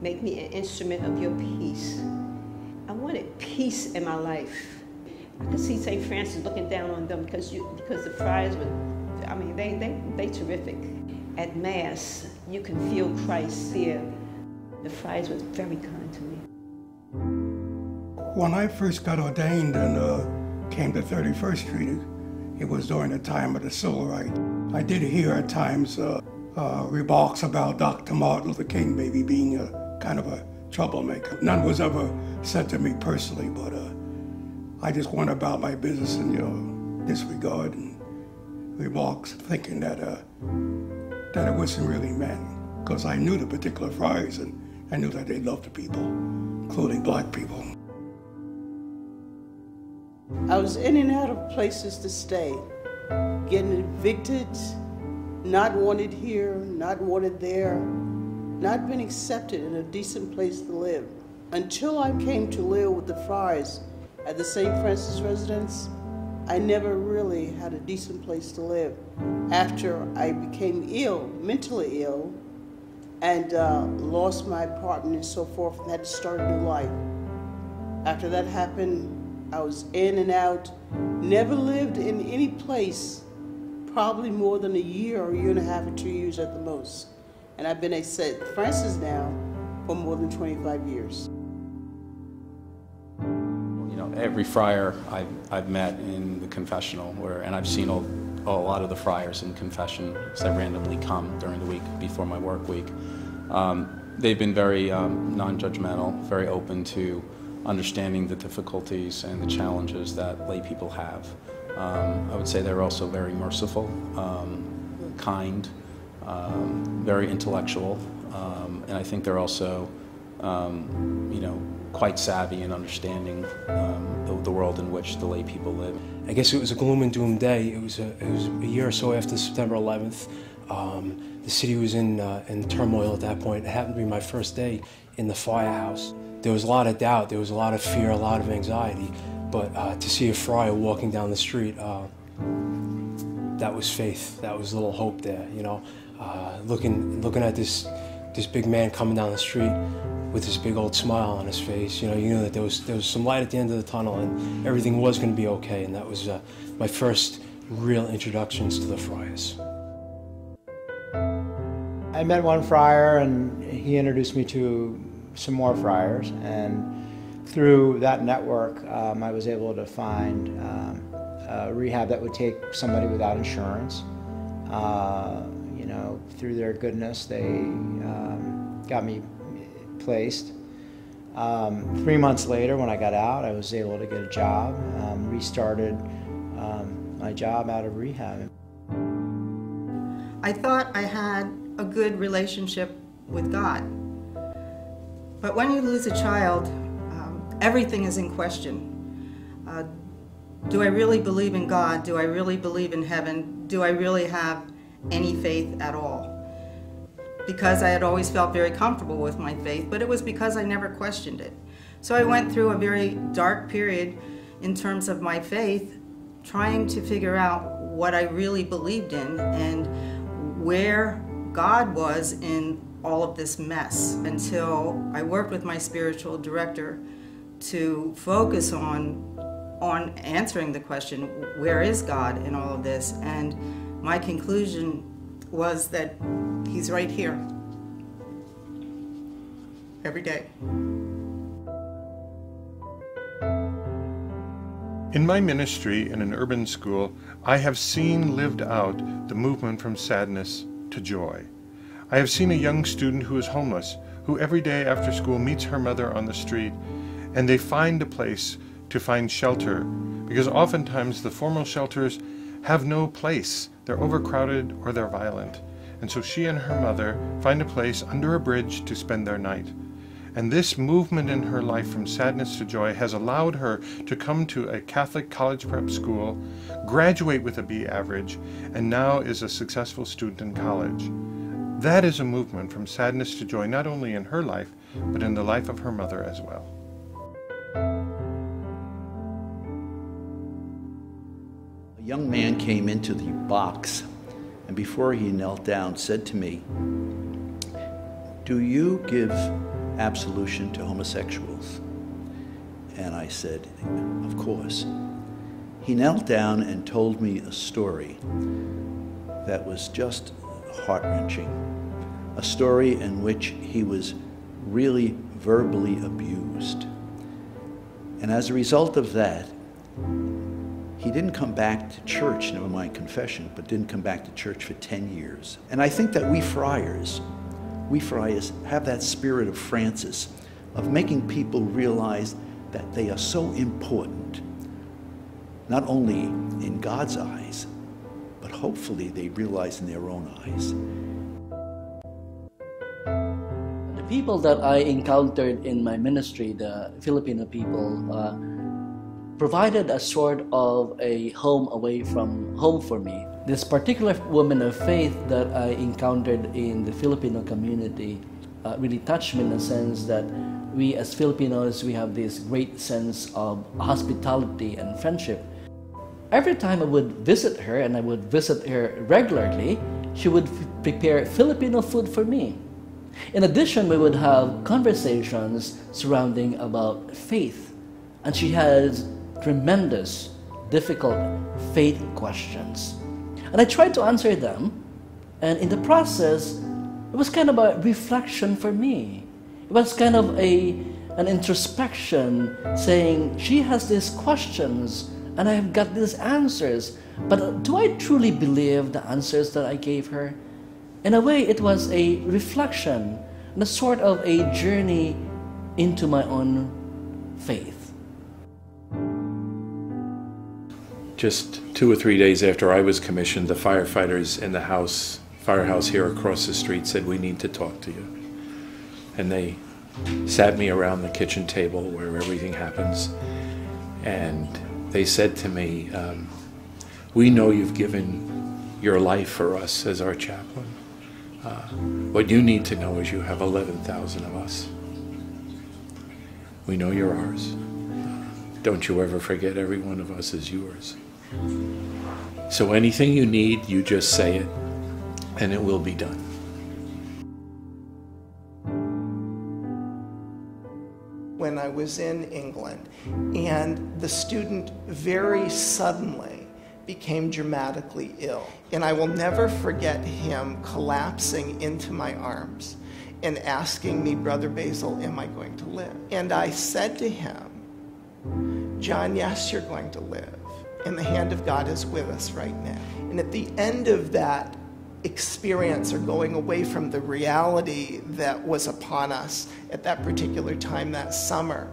Make me an instrument of your peace. I wanted peace in my life. I could see St. Francis looking down on them because the friars were, I mean, they terrific. At Mass, you can feel Christ there. The friars were very kind to me. When I first got ordained and came to 31st Street, it was during the time of the Civil Rights. I did hear at times remarks about Dr. Martin Luther King maybe being a kind of a troublemaker. None was ever said to me personally, but I just went about my business in disregard and remarks, thinking that it wasn't really meant, because I knew the particular friars and I knew that they loved the people, including black people. I was in and out of places to stay, getting evicted, not wanted here, not wanted there, not been accepted in a decent place to live. Until I came to live with the friars at the St. Francis residence, I never really had a decent place to live. After I became ill, mentally ill, and lost my apartment and so forth, and had to start a new life. After that happened, I was in and out, never lived in any place, probably more than a year or a year and a half or 2 years at the most. And I've been at St. Francis now for more than 25 years. You know, every friar I've met in the confessional, and I've seen a lot of the friars in confession, because I randomly come during the week before my work week. They've been very non-judgmental, very open to understanding the difficulties and the challenges that lay people have. I would say they're also very merciful, kind, very intellectual, and I think they're also, you know, quite savvy in understanding the world in which the lay people live. I guess it was a gloom and doom day. It was a year or so after September 11th. The city was in turmoil at that point. It happened to be my first day in the firehouse. There was a lot of doubt, there was a lot of fear, a lot of anxiety, but to see a friar walking down the street, that was faith. That was a little hope there, you know. Looking at this big man coming down the street with this big old smile on his face, you know that there was some light at the end of the tunnel and everything was going to be okay, and that was my first real introductions to the friars. I met one friar and he introduced me to some more friars, and through that network I was able to find a rehab that would take somebody without insurance. You know, through their goodness they got me placed. 3 months later, when I got out, I was able to get a job, restarted my job out of rehab. I thought I had a good relationship with God. But when you lose a child, everything is in question. Do I really believe in God? Do I really believe in heaven? Do I really have any faith at all? Because I had always felt very comfortable with my faith, but it was because I never questioned it. So I went through a very dark period in terms of my faith, trying to figure out what I really believed in and where God was in all of this mess, until I worked with my spiritual director to focus on answering the question, where is God in all of this? And my conclusion was that He's right here, every day. In my ministry in an urban school, I have seen lived out the movement from sadness to joy. I have seen a young student who is homeless, who every day after school meets her mother on the street, and they find a place to find shelter, because oftentimes the formal shelters have no place. They're overcrowded or they're violent. And so she and her mother find a place under a bridge to spend their night. And this movement in her life from sadness to joy has allowed her to come to a Catholic college prep school, graduate with a B average, and now is a successful student in college. That is a movement from sadness to joy, not only in her life, but in the life of her mother as well. A young man came into the box, and before he knelt down said to me, "Do you give absolution to homosexuals? And I said, of course. He knelt down and told me a story that was just heart-wrenching. A story in which he was really verbally abused. And as a result of that, he didn't come back to church, never mind confession, but didn't come back to church for 10 years. And I think that we friars have that spirit of Francis, of making people realize that they are so important, not only in God's eyes, but hopefully they realize in their own eyes. The people that I encountered in my ministry, the Filipino people, provided a sort of a home away from home for me. This particular woman of faith that I encountered in the Filipino community really touched me in the sense that we as Filipinos, we have this great sense of hospitality and friendship. Every time I would visit her, and I would visit her regularly, she would prepare Filipino food for me. In addition, we would have conversations surrounding about faith, and she has tremendous, difficult faith questions. And I tried to answer them, and in the process, it was kind of a reflection for me. It was kind of an introspection saying, she has these questions, and I have got these answers, but do I truly believe the answers that I gave her? In a way, it was a reflection, and a sort of a journey into my own faith. Just 2 or 3 days after I was commissioned, the firefighters in the firehouse here across the street said, we need to talk to you. And they sat me around the kitchen table where everything happens, and they said to me, we know you've given your life for us as our chaplain. What you need to know is you have 11,000 of us. We know you're ours. Don't you ever forget every one of us is yours. So anything you need, you just say it, and it will be done. When I was in England, and the student very suddenly became dramatically ill. And I will never forget him collapsing into my arms and asking me, Brother Basil, am I going to live? And I said to him, John, yes, you're going to live. And the hand of God is with us right now. And at the end of that experience, or going away from the reality that was upon us at that particular time that summer,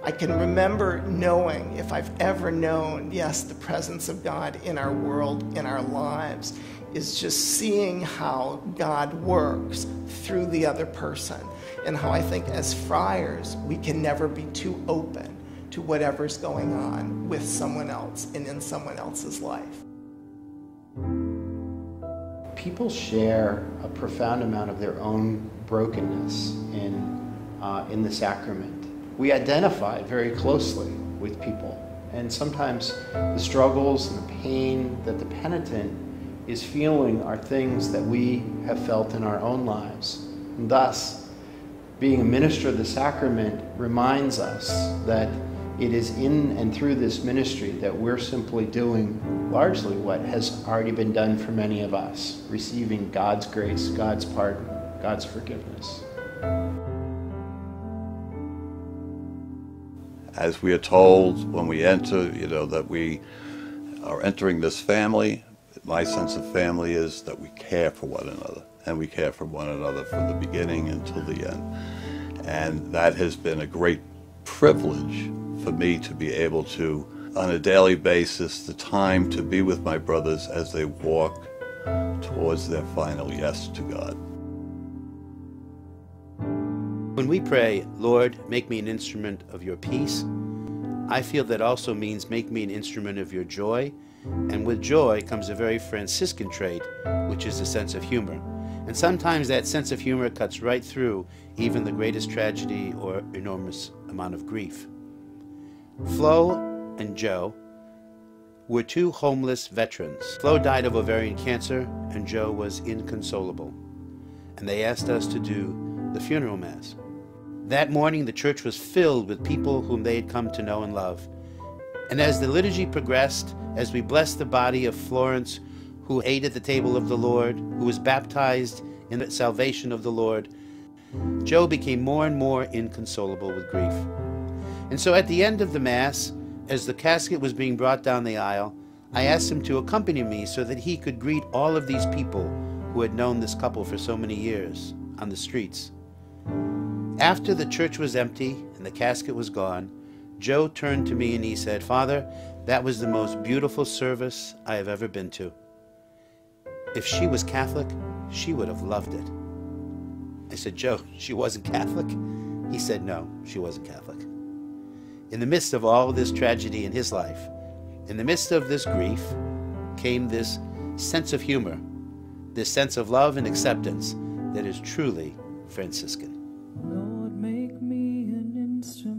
I can remember knowing, if I've ever known, yes, the presence of God in our world, in our lives, is just seeing how God works through the other person, and how I think as friars, we can never be too open to whatever's going on with someone else and in someone else's life. People share a profound amount of their own brokenness in the sacrament. We identify very closely with people, and sometimes the struggles and the pain that the penitent is feeling are things that we have felt in our own lives. And thus, being a minister of the sacrament reminds us that it is in and through this ministry that we're simply doing largely what has already been done for many of us, receiving God's grace, God's pardon, God's forgiveness. As we are told when we enter, that we are entering this family, my sense of family is that we care for one another, and we care for one another from the beginning until the end. And that has been a great privilege for me to be able to, on a daily basis, the time to be with my brothers as they walk towards their final yes to God. When we pray, Lord, make me an instrument of your peace, I feel that also means make me an instrument of your joy, and with joy comes a very Franciscan trait, which is a sense of humor. And sometimes that sense of humor cuts right through even the greatest tragedy or enormous amount of grief. Flo and Joe were two homeless veterans. Flo died of ovarian cancer, and Joe was inconsolable. And they asked us to do the funeral mass. That morning, the church was filled with people whom they had come to know and love. And as the liturgy progressed, as we blessed the body of Florence, who ate at the table of the Lord, who was baptized in the salvation of the Lord, Joe became more and more inconsolable with grief. And so at the end of the Mass, as the casket was being brought down the aisle, I asked him to accompany me so that he could greet all of these people who had known this couple for so many years on the streets. After the church was empty and the casket was gone, Joe turned to me and he said, "Father, that was the most beautiful service I have ever been to. If she was Catholic, she would have loved it." I said, "Joe, she wasn't Catholic?" He said, "No, she wasn't Catholic." In the midst of all this tragedy in his life, in the midst of this grief, came this sense of humor, this sense of love and acceptance that is truly Franciscan. Lord, make me an instrument